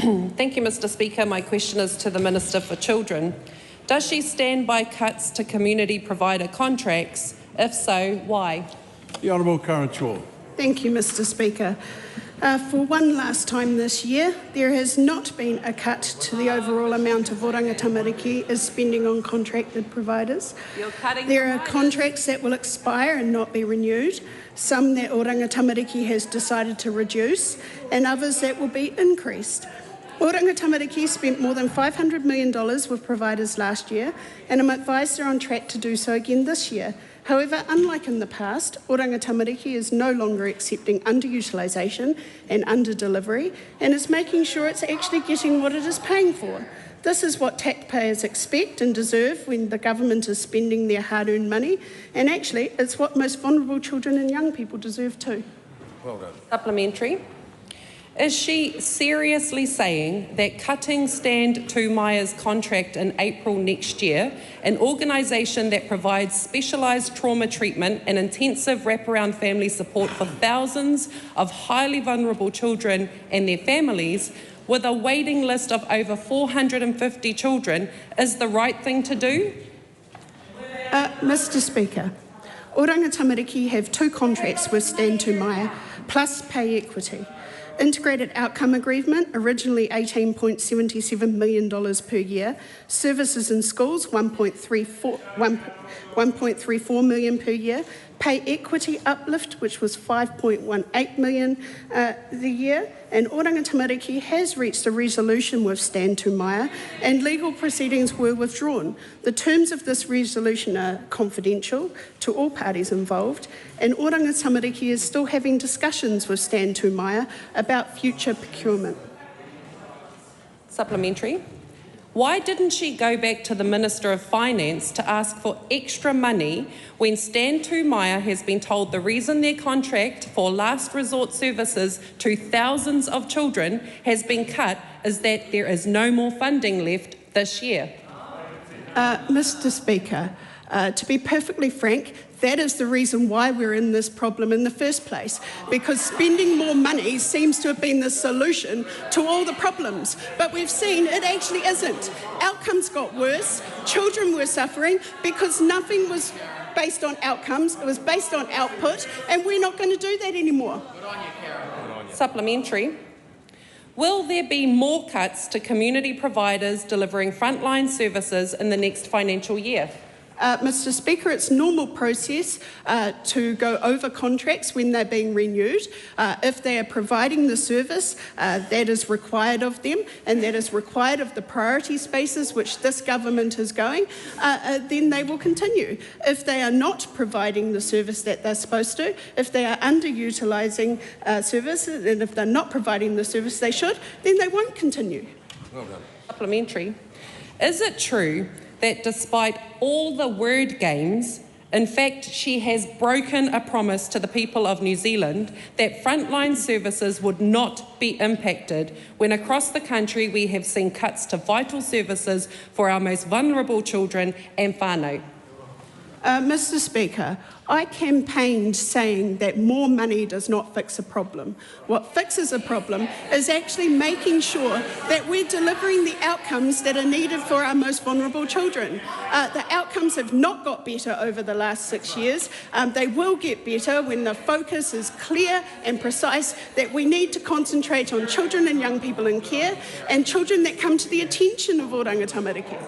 Thank you, Mr. Speaker. My question is to the Minister for Children. Does she stand by cuts to community provider contracts? If so, why? The Honourable Karen Chhour. Thank you, Mr. Speaker. For one last time this year, there has not been a cut to the overall amount of Oranga Tamariki is spending on contracted providers. There are contracts that will expire and not be renewed, some that Oranga Tamariki has decided to reduce, and others that will be increased. Oranga Tamariki spent more than $500 million with providers last year, and I'm advised they're on track to do so again this year. However, unlike in the past, Oranga Tamariki is no longer accepting underutilisation and under-delivery and is making sure it's actually getting what it is paying for. This is what taxpayers expect and deserve when the government is spending their hard-earned money, and actually it's what most vulnerable children and young people deserve too. Well done. Supplementary. Is she seriously saying that cutting Stand Tumaya's contract in April next year, an organisation that provides specialised trauma treatment and intensive wraparound family support for thousands of highly vulnerable children and their families, with a waiting list of over 450 children, is the right thing to do? Mr. Speaker, Oranga Tamariki have 2 contracts with Stand Tumaya, plus pay equity. Integrated Outcome Agreement, originally $18.77 million per year. Services in schools, $1.34 million per year. Pay equity uplift, which was $5.18 million the year. And Oranga Tamariki has reached a resolution with Stand Tumaya, and legal proceedings were withdrawn. The terms of this resolution are confidential to all parties involved, and Oranga Tamariki is still having discussions with Stand Tumaya about future procurement. Supplementary. Why didn't she go back to the Minister of Finance to ask for extra money when Stand Tumaya has been told the reason their contract for last resort services to thousands of children has been cut is that there is no more funding left this year? Mr. Speaker, to be perfectly frank, that is the reason why we're in this problem in the first place, because spending more money seems to have been the solution to all the problems. But we've seen it actually isn't. Outcomes got worse, children were suffering because nothing was based on outcomes, it was based on output, and we're not going to do that anymore. Good on you, Karen. Supplementary. Will there be more cuts to community providers delivering frontline services in the next financial year? Mr. Speaker, it's normal process to go over contracts when they're being renewed. If they are providing the service that is required of them and that is required of the priority spaces which this government is going, then they will continue. If they are not providing the service that they're supposed to, if they are underutilising services, and if they're not providing the service they should, then they won't continue. Well done. Supplementary. Is it true that despite all the word games, in fact, she has broken a promise to the people of New Zealand that frontline services would not be impacted when across the country we have seen cuts to vital services for our most vulnerable children and whānau? Mr. Speaker, I campaigned saying that more money does not fix a problem. What fixes a problem is actually making sure that we're delivering the outcomes that are needed for our most vulnerable children. The outcomes have not got better over the last 6 years. They will get better when the focus is clear and precise that we need to concentrate on children and young people in care and children that come to the attention of Oranga Tamariki.